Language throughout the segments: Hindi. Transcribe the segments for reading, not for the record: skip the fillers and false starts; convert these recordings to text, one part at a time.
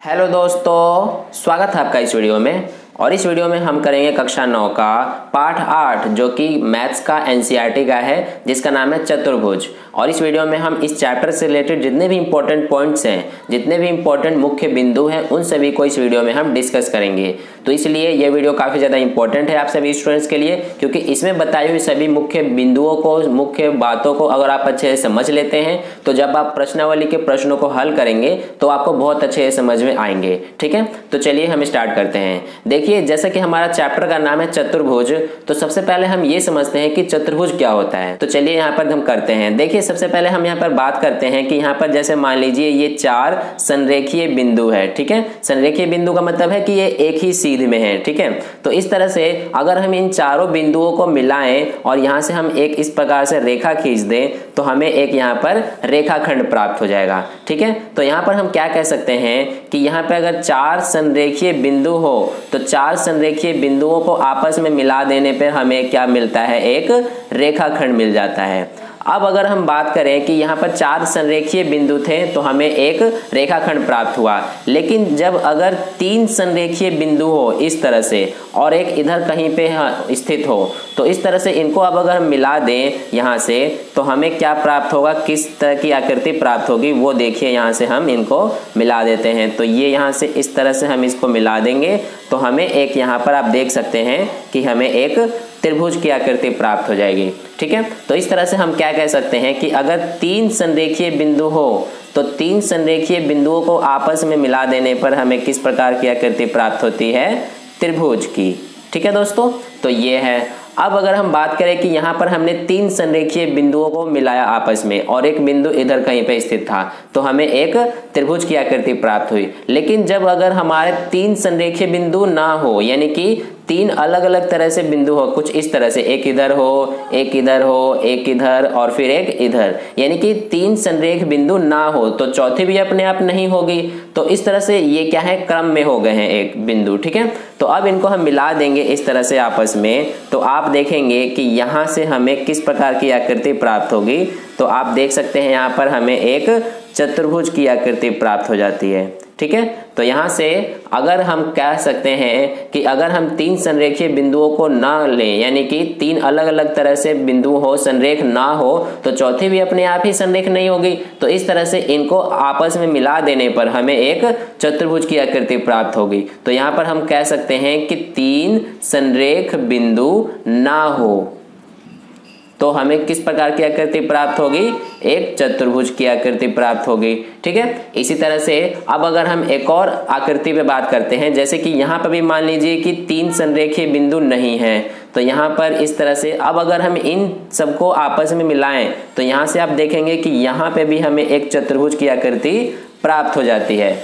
हेलो दोस्तों, स्वागत है आपका इस वीडियो में। और इस वीडियो में हम करेंगे कक्षा 9 का पाठ 8 जो कि मैथ्स का एनसीईआरटी का है, जिसका नाम है चतुर्भुज। और इस वीडियो में हम इस चैप्टर से रिलेटेड जितने भी इंपॉर्टेंट पॉइंट्स हैं, जितने भी इंपॉर्टेंट मुख्य बिंदु हैं, उन सभी को इस वीडियो में हम डिस्कस करेंगे। तो इसलिए यह वीडियो काफ़ी ज़्यादा इंपॉर्टेंट है आप सभी स्टूडेंट्स के लिए, क्योंकि इसमें बताई हुई सभी मुख्य बिंदुओं को, मुख्य बातों को अगर आप अच्छे से समझ लेते हैं तो जब आप प्रश्नावली के प्रश्नों को हल करेंगे तो आपको बहुत अच्छे से समझ में आएंगे। ठीक है, तो चलिए हम स्टार्ट करते हैं। देखिए, जैसा कि हमारा चैप्टर का नाम है चतुर्भुज, तो सबसे पहले हम ये समझते हैं कि चतुर्भुज क्या होता है। तो चलिए यहाँ पर हम करते हैं। देखिए, सबसे पहले हम यहाँ पर बात करते हैं कि यहाँ पर जैसे मान लीजिए ये 4 संरेखीय बिंदु है। ठीक है, संरेखीय बिंदु का मतलब है कि ये एक ही सीध में है। ठीक है, तो इस तरह से अगर हम इन चारों बिंदुओं को मिलाएं और यहाँ से हम एक इस प्रकार से रेखा खींच दें तो हमें एक यहाँ पर रेखाखंड प्राप्त हो जाएगा। ठीक है, तो यहाँ पर हम क्या कह सकते हैं कि यहाँ पे अगर 4 संरेखीय बिंदु हो तो 4 संरेखीय बिंदुओं को आपस में मिला देने पर हमें क्या मिलता है, एक रेखाखंड मिल जाता है। अब अगर हम बात करें कि यहाँ पर 4 संरेखीय बिंदु थे तो हमें एक रेखाखंड प्राप्त हुआ, लेकिन जब अगर 3 संरेखीय बिंदु हो इस तरह से और एक इधर कहीं पे स्थित हो तो इस तरह से इनको अब अगर हम मिला दें यहाँ से तो हमें क्या प्राप्त होगा, किस तरह की आकृति प्राप्त होगी वो देखिए। यहाँ से हम इनको मिला देते हैं तो ये यहाँ से इस तरह से हम इसको मिला देंगे तो हमें एक यहाँ पर आप देख सकते हैं कि हमें एक त्रिभुज की आकृति प्राप्त हो जाएगी। ठीक है, तो इस तरह से हम क्या कह सकते हैं कि अगर 3 संरेखीय बिंदु हो तो 3 संरेखीय बिंदुओं को आपस में मिला देने पर हमें किस प्रकार की आकृति प्राप्त होती है, त्रिभुज की। ठीक है दोस्तों, तो ये है। अब अगर हम बात करें कि यहाँ पर हमने 3 संरेखीय बिंदुओं को मिलाया आपस में और एक बिंदु इधर कहीं पे स्थित था तो हमें एक त्रिभुज की आकृति प्राप्त हुई। लेकिन जब अगर हमारे 3 संरेखीय बिंदु ना हो, यानी कि 3 अलग अलग तरह से बिंदु हो, कुछ इस तरह से, एक इधर हो, एक इधर हो, एक इधर और फिर एक इधर, यानी कि 3 संरेख बिंदु ना हो तो चौथी भी अपने आप नहीं होगी। तो इस तरह से ये क्या है, क्रम में हो गए हैं एक बिंदु। ठीक है, तो अब इनको हम मिला देंगे इस तरह से आपस में तो आप देखेंगे कि यहाँ से हमें किस प्रकार की आकृति प्राप्त होगी। तो आप देख सकते हैं यहाँ पर हमें एक चतुर्भुज की आकृति प्राप्त हो जाती है। ठीक है, तो यहाँ से अगर हम कह सकते हैं कि अगर हम 3 संरेखीय बिंदुओं को ना लें, यानी कि 3 अलग अलग तरह से बिंदु हो, संरेख ना हो तो चौथी भी अपने आप ही संरेख नहीं होगी। तो इस तरह से इनको आपस में मिला देने पर हमें एक चतुर्भुज की आकृति प्राप्त होगी। तो यहाँ पर हम कह सकते हैं कि 3 संरेख बिंदु ना हो तो हमें किस प्रकार की आकृति प्राप्त होगी, एक चतुर्भुज की आकृति प्राप्त होगी। ठीक है, इसी तरह से अब अगर हम एक और आकृति पे बात करते हैं, जैसे कि यहाँ पर भी मान लीजिए कि 3 संरेखीय बिंदु नहीं है तो यहाँ पर इस तरह से अब अगर हम इन सबको आपस में मिलाएं तो यहाँ से आप देखेंगे कि यहाँ पे भी हमें एक चतुर्भुज की आकृति प्राप्त हो जाती है।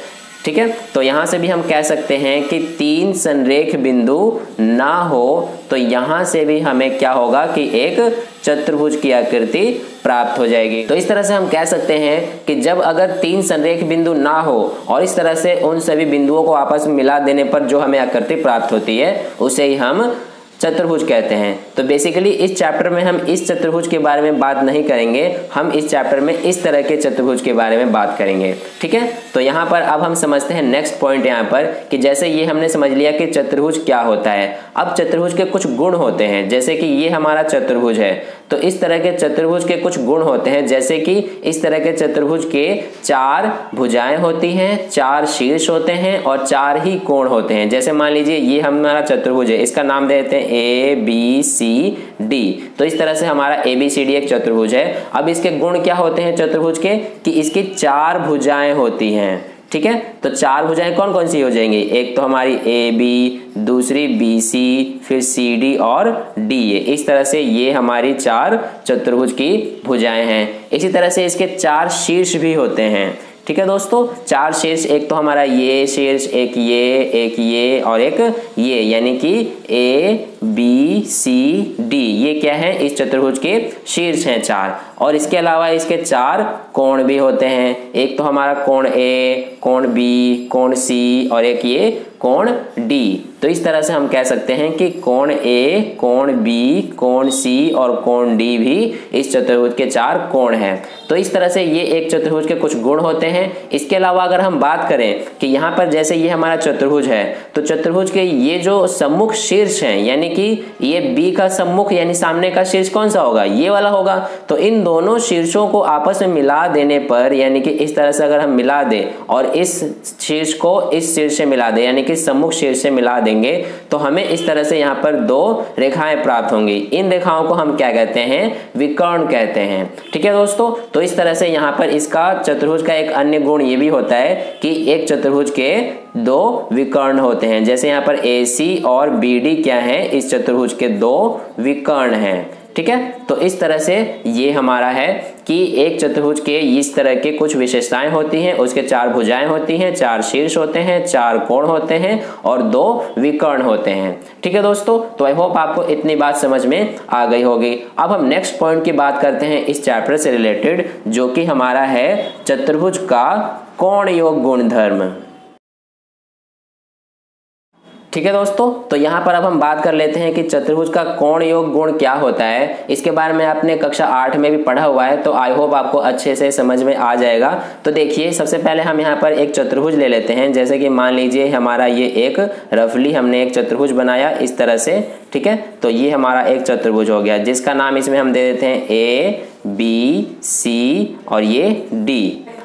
ठीक है, तो यहाँ से भी हम कह सकते हैं कि 3 संरेख बिंदु ना हो तो यहाँ से भी हमें क्या होगा कि एक चतुर्भुज की आकृति प्राप्त हो जाएगी। तो इस तरह से हम कह सकते हैं कि जब अगर 3 संरेख बिंदु ना हो और इस तरह से उन सभी बिंदुओं को आपस में मिला देने पर जो हमें आकृति प्राप्त होती है उसे ही हम चतुर्भुज कहते हैं। तो बेसिकली इस चैप्टर में हम इस चतुर्भुज के बारे में बात नहीं करेंगे, हम इस चैप्टर में इस तरह के चतुर्भुज के बारे में बात करेंगे। ठीक है, तो यहाँ पर अब हम समझते हैं नेक्स्ट पॉइंट यहाँ पर कि जैसे ये हमने समझ लिया कि चतुर्भुज क्या होता है। अब चतुर्भुज के कुछ गुण होते हैं, जैसे कि ये हमारा चतुर्भुज है तो इस तरह के चतुर्भुज के कुछ गुण होते हैं, जैसे कि इस तरह के चतुर्भुज के 4 भुजाएं होती हैं, 4 शीर्ष होते हैं और 4 ही कोण होते हैं। जैसे मान लीजिए ये हमारा चतुर्भुज है, इसका नाम दे देते हैं ABCD। तो इस तरह से हमारा ABCD एक चतुर्भुज है। अब इसके गुण क्या होते हैं चतुर्भुज के, कि इसकी 4 भुजाएं होती हैं। ठीक है, तो 4 भुजाएं कौन कौन सी हो जाएंगी, एक तो हमारी AB, दूसरी BC, फिर CD और DA। इस तरह से ये हमारी 4 चतुर्भुज की भुजाएं हैं। इसी तरह से इसके 4 शीर्ष भी होते हैं। ठीक है दोस्तों, 4 शीर्ष, एक तो हमारा ये शीर्ष, एक ये और एक ये, यानी कि ABCD ये क्या है, इस चतुर्भुज के शीर्ष हैं 4। और इसके अलावा इसके 4 कोण भी होते हैं, एक तो हमारा कोण A, कोण B, कोण C और एक ये कोण डी। तो इस तरह से हम कह सकते हैं कि कोण ए, कोण बी, कोण सी और कोण डी भी इस चतुर्भुज के 4 कोण हैं। तो इस तरह से ये एक चतुर्भुज के कुछ गुण होते हैं। इसके अलावा अगर हम बात करें कि यहाँ पर जैसे ये हमारा चतुर्भुज है, तो चतुर्भुज के ये जो सम्मुख शीर्ष हैं, यानी कि ये बी का सम्मुख यानी सामने का शीर्ष कौन सा होगा, ये वाला होगा। तो इन दोनों शीर्षों को आपस में मिला देने पर, यानी कि इस तरह से अगर हम मिला दें और इस शीर्ष को इस शीर्ष से मिला दें, यानी कि सम्मुख शीर्ष से मिला देंगे, तो हमें इस तरह से यहाँ पर 2 रेखाएं प्राप्त होंगी। इन रेखाओं को हम क्या कहते हैं, विकर्ण कहते हैं। ठीक है दोस्तों, तो इस तरह से यहाँ पर इसका चतुर्भुज का एक अन्य गुण ये भी होता है कि एक चतुर्भुज के 2 विकर्ण होते हैं। जैसे यहाँ पर AC और BD क्या है, इस चतुर्भुज के 2 विकर्ण हैं। ठीक है, तो इस तरह से ये हमारा है कि एक चतुर्भुज के इस तरह के कुछ विशेषताएं होती हैं। उसके 4 भुजाएं होती हैं, 4 शीर्ष होते हैं, 4 कोण होते हैं और 2 विकर्ण होते हैं। ठीक है दोस्तों, तो आई होप आपको इतनी बात समझ में आ गई होगी। अब हम नेक्स्ट पॉइंट की बात करते हैं इस चैप्टर से रिलेटेड, जो कि हमारा है चतुर्भुज का कोण योग गुणधर्म। ठीक है दोस्तों, तो यहाँ पर अब हम बात कर लेते हैं कि चतुर्भुज का कोण योग गुण क्या होता है। इसके बारे में आपने कक्षा 8 में भी पढ़ा हुआ है, तो आई होप आपको अच्छे से समझ में आ जाएगा। तो देखिए, सबसे पहले हम यहाँ पर एक चतुर्भुज ले लेते हैं। जैसे कि मान लीजिए हमारा ये एक रफली हमने एक चतुर्भुज बनाया इस तरह से। ठीक है, तो ये हमारा एक चतुर्भुज हो गया, जिसका नाम इसमें हम दे देते हैं ABC और ये D।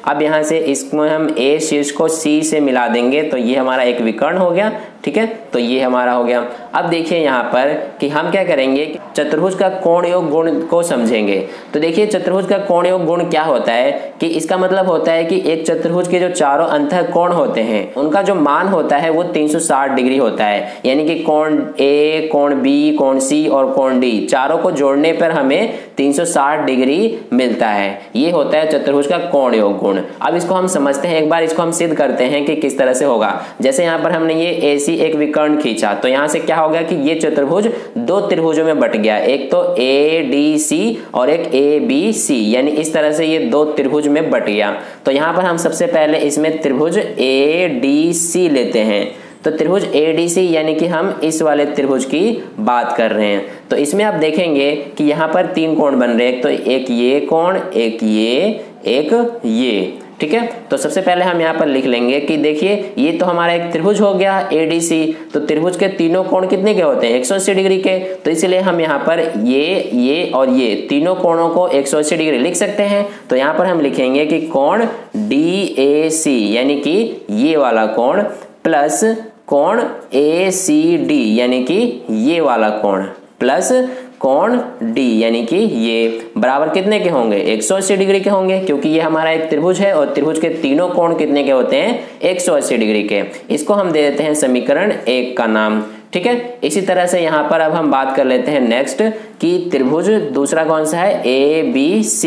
अब यहाँ से इसमें हम A शीर्ष को C से मिला देंगे, तो ये हमारा एक विकर्ण हो गया। ठीक है, तो ये हमारा हो गया। अब देखिए यहाँ पर कि हम क्या करेंगे, चतुर्भुज का कोण योग गुण को समझेंगे। तो देखिए, चतुर्भुज का कोण योग गुण क्या होता है कि इसका मतलब होता है कि एक चतुर्भुज के जो चारों अंतः कोण होते हैं, उनका जो मान होता है वो 360 डिग्री होता है। यानी कि कोण A, कोण B, कोण C और कोण D चारों को जोड़ने पर हमें 360 डिग्री मिलता है। ये होता है चतुर्भुज का कोण योग गुण। अब इसको हम समझते हैं, एक बार इसको हम सिद्ध करते हैं कि किस तरह से होगा। जैसे यहाँ पर हमने ये AC एक विकर्ण खींचा, तो यहाँ से क्या हो गया कि ये चतुर्भुज 2 त्रिभुजों में बट गया, एक तो ADC और एक ABC, यानी इस तरह से ये 2 त्रिभुज में बट गया। तो यहाँ पर हम सबसे पहले इसमें त्रिभुज ADC लेते हैं। तो त्रिभुज ADC यानी कि हम इस वाले त्रिभुज की बात कर रहे हैं। तो इसमें आप देखेंगे कि यहाँ पर 3 कोण बन रहे हैं, तो एक ये कोण, एक ये। ठीक है, तो सबसे पहले हम यहाँ पर लिख लेंगे कि देखिए, ये तो हमारा एक त्रिभुज हो गया ADC। तो त्रिभुज के तीनों कोण कितने के होते हैं, 180 डिग्री के। तो इसलिए हम यहाँ पर ये और ये तीनों कोणों को 180 डिग्री लिख सकते हैं। तो यहाँ पर हम लिखेंगे कि कोण DAC यानी कि ये वाला कोण प्लस कोण ACD यानी कि ये वाला कोण प्लस कोण D यानी कि ये बराबर कितने के होंगे, 180 डिग्री के होंगे, क्योंकि ये हमारा एक त्रिभुज है और त्रिभुज के तीनों कोण कितने के होते हैं, 180 डिग्री के। इसको हम दे देते हैं समीकरण 1 का नाम। ठीक है, इसी तरह से यहाँ पर अब हम बात कर लेते हैं नेक्स्ट कि त्रिभुज दूसरा कौन सा है, ABC,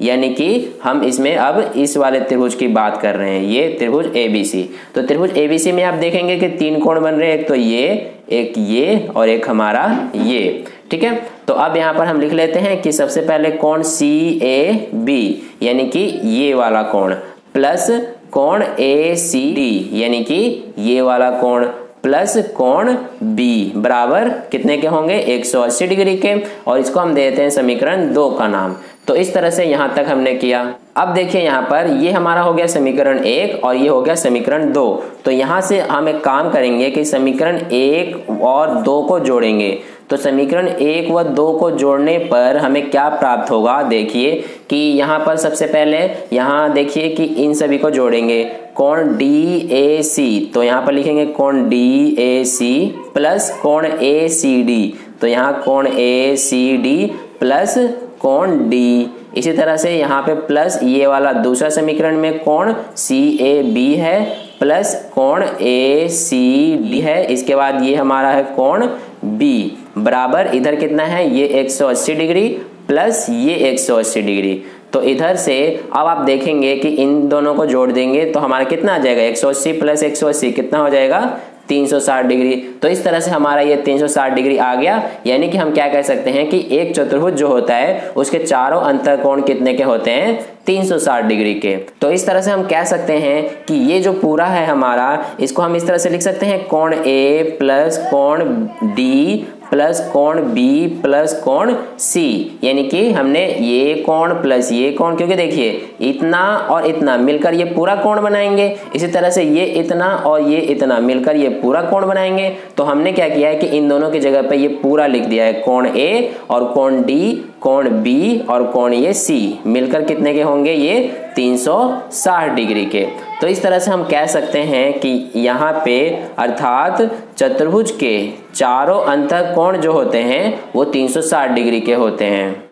यानी कि हम इसमें अब इस वाले त्रिभुज की बात कर रहे हैं, ये त्रिभुज ABC। तो त्रिभुज ABC में आप देखेंगे कि 3 कोण बन रहे हैं, एक तो ये और एक हमारा ये। ठीक है, तो अब यहाँ पर हम लिख लेते हैं कि सबसे पहले कोण CAB यानी कि ये वाला कोण प्लस कोण ACD यानी कि ये वाला कोण प्लस कोण B बराबर कितने के होंगे, 180 डिग्री के। और इसको हम देते हैं समीकरण 2 का नाम। तो इस तरह से यहाँ तक हमने किया। अब देखिए यहाँ पर ये हमारा हो गया समीकरण 1 और ये हो गया समीकरण 2। तो यहाँ से हम एक काम करेंगे कि समीकरण 1 और 2 को जोड़ेंगे। तो समीकरण 1 व 2 को जोड़ने पर हमें क्या प्राप्त होगा, देखिए कि यहाँ पर सबसे पहले यहाँ देखिए कि इन सभी को जोड़ेंगे, कोण DAC, तो यहाँ पर लिखेंगे कोण DAC प्लस कोण ACD, तो यहाँ कोण ACD प्लस कोण D। इसी तरह से यहाँ पे प्लस ये वाला दूसरा समीकरण में कोण CAB है प्लस कोण ACD है। इसके बाद ये हमारा है कोण B बराबर इधर कितना है, ये 180 डिग्री प्लस ये 180 डिग्री। तो इधर से अब आप देखेंगे कि इन दोनों को जोड़ देंगे तो हमारा कितना आ जाएगा, 180 प्लस 180 कितना हो जाएगा, 360 डिग्री। तो इस तरह से हमारा ये 360 डिग्री आ गया, यानी कि हम क्या कह सकते हैं कि एक चतुर्भुज जो होता है उसके चारों अंतःकोण कितने के होते हैं, 360 डिग्री के। तो इस तरह से हम कह सकते हैं कि ये जो पूरा है हमारा, इसको हम इस तरह से लिख सकते हैं कोण A प्लस कोण D प्लस कोण B प्लस कोण C, यानी कि हमने ये कोण प्लस ये कोण, क्योंकि देखिए इतना और इतना मिलकर ये पूरा कोण बनाएंगे, इसी तरह से ये इतना और ये इतना मिलकर ये पूरा कोण बनाएंगे। तो हमने क्या किया है कि इन दोनों की जगह पे ये पूरा लिख दिया है, कोण A और कोण D, कोण B और कोण ये C मिलकर कितने के होंगे, ये 360 डिग्री के। तो इस तरह से हम कह सकते हैं कि यहाँ पे अर्थात चतुर्भुज के चारों अंतःकोण जो होते हैं वो 360 डिग्री के होते हैं।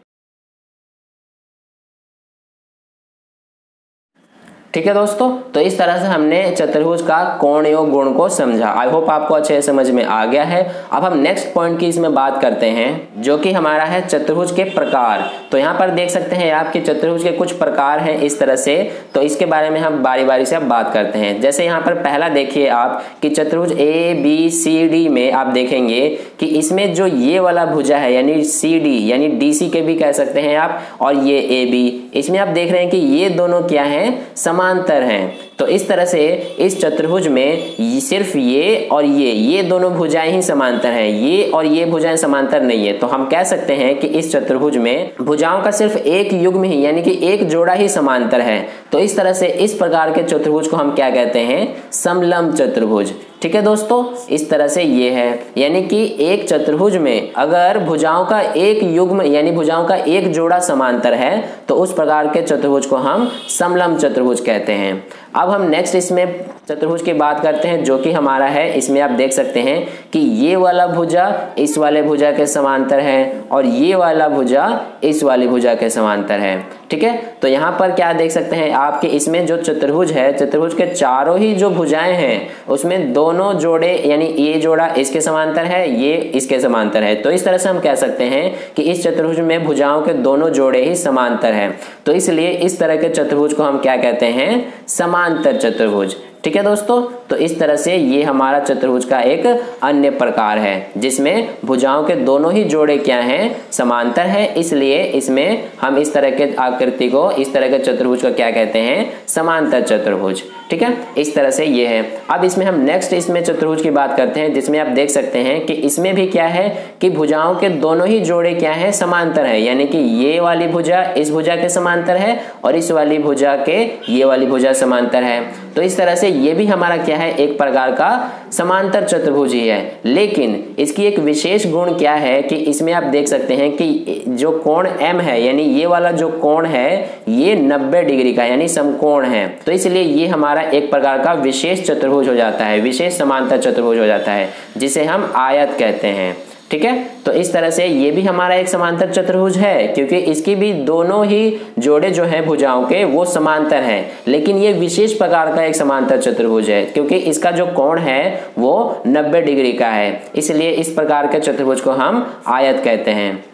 ठीक है दोस्तों, तो इस तरह से हमने चतुर्भुज का कोण योग गुण को समझा। आई होप आपको अच्छे से समझ में आ गया है। अब हम नेक्स्ट पॉइंट की इसमें बात करते हैं, जो कि हमारा है चतुर्भुज के प्रकार। तो यहाँ पर देख सकते हैं आप कि चतुर्भुज के कुछ प्रकार हैं इस तरह से, तो इसके बारे में हम बारी बारी से अब बात करते हैं। जैसे यहाँ पर पहला देखिए आप कि चतुर्भुज ABCD में आप देखेंगे कि इसमें जो ये वाला भुजा है यानी CD यानी DC के भी कह सकते हैं आप, और ये AB, इसमें आप देख रहे हैं कि ये दोनों क्या हैं, समांतर हैं। तो इस तरह से इस चतुर्भुज में सिर्फ ये और ये दोनों भुजाएं ही समांतर हैं, ये और ये भुजाएं समांतर नहीं है। तो हम कह सकते हैं कि इस चतुर्भुज में भुजाओं का सिर्फ एक युग्म ही यानी कि एक जोड़ा ही समांतर है। तो इस तरह से इस प्रकार के चतुर्भुज को हम क्या कहते हैं, समलंब चतुर्भुज। ठीक है दोस्तों, इस तरह से ये है, यानी कि एक चतुर्भुज में अगर भुजाओं का एक युग्म यानी भुजाओं का एक जोड़ा समांतर है तो उस प्रकार के चतुर्भुज को हम समलंब चतुर्भुज कहते हैं। अब हम नेक्स्ट इसमें चतुर्भुज की बात करते हैं, जो कि हमारा है, इसमें आप देख सकते हैं कि ये वाला भुजा इस वाले भुजा के समांतर है और ये वाला भुजा इस वाली भुजा के समांतर है। ठीक है, तो यहाँ पर क्या देख सकते हैं आप कि इसमें जो चतुर्भुज है, चतुर्भुज के चारों ही जो भुजाएं हैं उसमें दोनों जोड़े यानी ये जोड़ा इसके समांतर है, ये इसके समांतर है। तो इस तरह से हम कह सकते हैं कि इस चतुर्भुज में भुजाओं के दोनों जोड़े ही समांतर हैं। तो इसलिए इस तरह के चतुर्भुज को हम क्या कहते हैं, समांतर चतुर्भुज। ठीक है दोस्तों, तो इस तरह से ये हमारा चतुर्भुज का एक अन्य प्रकार है जिसमें भुजाओं के दोनों ही जोड़े क्या हैं, समांतर है। इसलिए इसमें हम इस तरह के आकृति को, इस तरह के चतुर्भुज को क्या कहते हैं, समांतर चतुर्भुज। ठीक है, इस तरह से ये है। अब इसमें हम नेक्स्ट इसमें चतुर्भुज की बात करते हैं, जिसमें आप देख सकते हैं कि इसमें भी क्या है कि भुजाओं के दोनों ही जोड़े क्या है, समांतर है। यानी कि ये वाली भुजा इस भुजा के समांतर है और इस वाली भुजा के ये वाली भुजा समांतर है। तो इस तरह से ये भी हमारा क्या है, एक प्रकार का समांतर चतुर्भुज ही है। लेकिन इसकी एक विशेष गुण क्या है कि इसमें आप देख सकते हैं कि जो कोण M है यानी ये वाला जो कोण है ये 90 डिग्री का यानी समकोण है। तो इसलिए ये हमारा एक प्रकार का विशेष चतुर्भुज हो जाता है, विशेष समांतर चतुर्भुज हो जाता है, जिसे हम आयत कहते हैं। ठीक है, तो इस तरह से ये भी हमारा एक समांतर चतुर्भुज है, क्योंकि इसकी भी दोनों ही जोड़े जो हैं भुजाओं के वो समांतर हैं। लेकिन ये विशेष प्रकार का एक समांतर चतुर्भुज है क्योंकि इसका जो कोण है वो 90 डिग्री का है, इसलिए इस प्रकार के चतुर्भुज को हम आयत कहते हैं।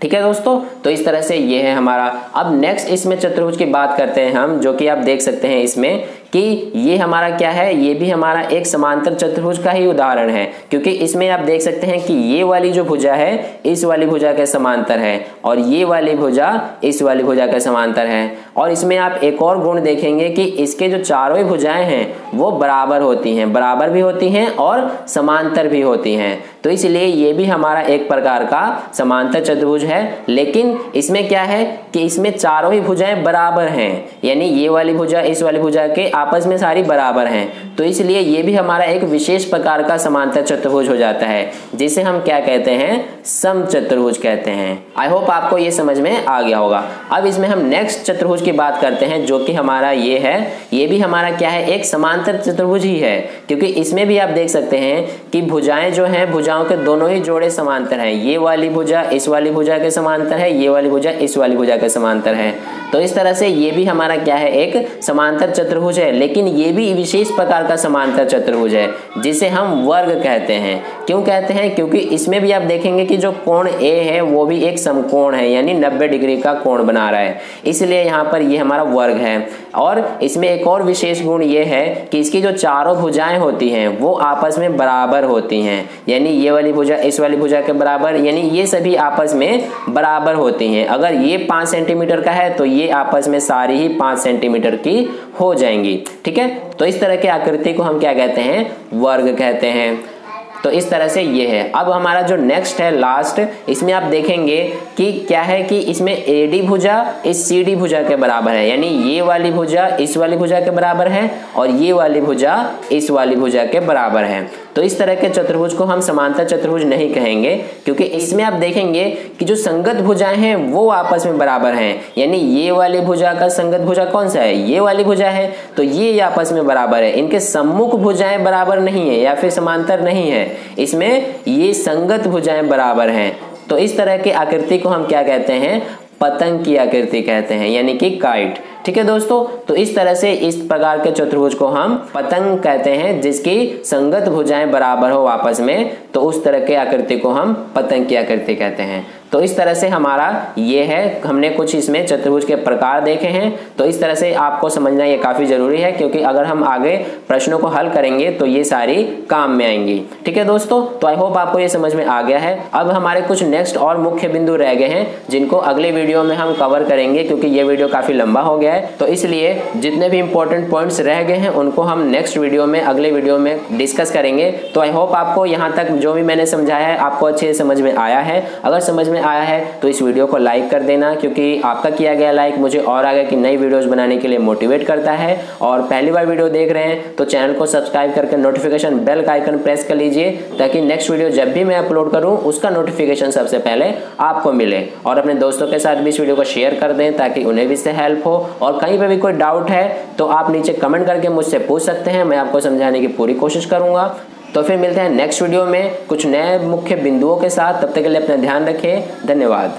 ठीक है दोस्तों, तो इस तरह से ये है हमारा। अब नेक्स्ट इसमें चतुर्भुज की बात करते हैं हम, जो कि आप देख सकते हैं इसमें कि ये हमारा क्या है, ये भी हमारा एक समांतर चतुर्भुज का ही उदाहरण है, क्योंकि इसमें आप देख सकते हैं कि ये वाली जो भुजा है इस वाली भुजा के समांतर है और ये वाली भुजा इस वाली भुजा के समांतर है। और इसमें आप एक और गुण देखेंगे कि इसके जो चारों ही भुजाएं हैं वो बराबर होती हैं, बराबर भी होती हैं और समांतर भी होती हैं। तो इसलिए ये भी हमारा एक प्रकार का समांतर चतुर्भुज है। लेकिन इसमें क्या है कि इसमें चारों ही भुजाएं बराबर हैं, यानी ये वाली भुजा इस वाली भुजा के आपस में सारी बराबर हैं। तो इसलिए ये भी हमारा एक विशेष प्रकार का समांतर चतुर्भुज हो जाता है, जिसे हम क्या कहते हैं, समचतुर्भुज कहते हैं। आई होप आपको ये समझ में आ गया होगा। अब इसमें हम नेक्स्ट चतुर्भुज की बात करते हैं, जो कि हमारा ये है। ये भी हमारा क्या है, एक समांतर चतुर्भुज ही है, क्योंकि इसमें भी आप देख सकते हैं कि भुजाएं जो हैं, भुजाओं के दोनों ही जोड़े समांतर हैं। ये वाली भुजा इस वाली भुजा के समांतर है, ये वाली भुजा इस वाली भुजा के समांतर है। तो इस तरह से ये भी हमारा क्या है, एक समांतर चतुर्भुज है, लेकिन ये भी विशेष प्रकार का समांतर चतुर्भुज है जिसे हम वर्ग कहते हैं। क्यों कहते हैं? क्योंकि इसमें भी आप देखेंगे कि जो कोण ए है वो भी एक समकोण है, यानी 90 डिग्री का कोण बना रहा है, इसलिए यहाँ पर ये हमारा वर्ग है। और इसमें एक और विशेष गुण ये है कि इसकी जो चारों भुजाएं होती हैं वो आपस में बराबर होती हैं, यानी ये वाली भुजा इस वाली भुजा के बराबर, यानी ये सभी आपस में बराबर होती हैं। अगर ये 5 सेंटीमीटर का है तो ये आपस में सारी ही 5 सेंटीमीटर की हो जाएंगी। ठीक है, तो इस तरह की आकृति को हम क्या कहते हैं, वर्ग कहते हैं। तो इस तरह से ये है। अब हमारा जो नेक्स्ट है लास्ट, इसमें आप देखेंगे कि क्या है कि इसमें एडी भुजा इस सीडी भुजा के बराबर है, यानी ये वाली भुजा इस वाली भुजा के बराबर है और ये वाली भुजा इस वाली भुजा के बराबर है। तो इस तरह के चतुर्भुज को हम समांतर चतुर्भुज नहीं कहेंगे, क्योंकि इसमें आप देखेंगे कि जो संगत भुजाएं हैं वो आपस में बराबर हैं, यानी ये वाली भुजा का संगत भुजा कौन सा है, ये वाली भुजा है, तो ये आपस में बराबर है। इनके सम्मुख भुजाएं बराबर नहीं है या फिर समांतर नहीं है, इसमें ये संगत भुजाएं बराबर हैं। तो इस तरह की आकृति को हम क्या कहते हैं, पतंग की आकृति कहते हैं, यानी कि काइट। ठीक है दोस्तों, तो इस तरह से इस प्रकार के चतुर्भुज को हम पतंग कहते हैं, जिसकी संगत भुजाएं बराबर हो आपस में, तो उस तरह के आकृति को हम पतंग की आकृति कहते हैं। तो इस तरह से हमारा ये है, हमने कुछ इसमें चतुर्भुज के प्रकार देखे हैं। तो इस तरह से आपको समझना ये काफी जरूरी है, क्योंकि अगर हम आगे प्रश्नों को हल करेंगे तो ये सारी काम में आएंगी। ठीक है दोस्तों, तो आई होप आपको ये समझ में आ गया है। अब हमारे कुछ नेक्स्ट और मुख्य बिंदु रह गए हैं, जिनको अगले वीडियो में हम कवर करेंगे, क्योंकि ये वीडियो काफी लंबा हो गया है। तो इसलिए जितने भी इंपॉर्टेंट पॉइंट्स रह गए हैं उनको हम नेक्स्ट वीडियो में, अगले वीडियो में डिस्कस करेंगे। तो आई होप आपको यहाँ तक जो भी मैंने समझाया है आपको अच्छे से समझ में आया है। अगर समझ में आया है तो इस वीडियो को लाइक कर देना, क्योंकि आपका किया गया लाइक मुझे और आगे की नई वीडियोस बनाने के लिए मोटिवेट करता है। और पहली बार वीडियो देख रहे हैं तो चैनल को सब्सक्राइब करके नोटिफिकेशन बेल का आइकन प्रेस कर लीजिए, ताकि नेक्स्ट वीडियो जब भी मैं अपलोड करूं उसका नोटिफिकेशन सबसे पहले आपको मिले। और अपने दोस्तों के साथ भी इस वीडियो को शेयर कर दें, ताकि उन्हें भी इससे हेल्प हो। और कहीं पर भी कोई डाउट है तो आप नीचे कमेंट करके मुझसे पूछ सकते हैं, मैं आपको समझाने की पूरी कोशिश करूंगा। तो फिर मिलते हैं नेक्स्ट वीडियो में कुछ नए मुख्य बिंदुओं के साथ। तब तक के लिए अपना ध्यान रखें। धन्यवाद।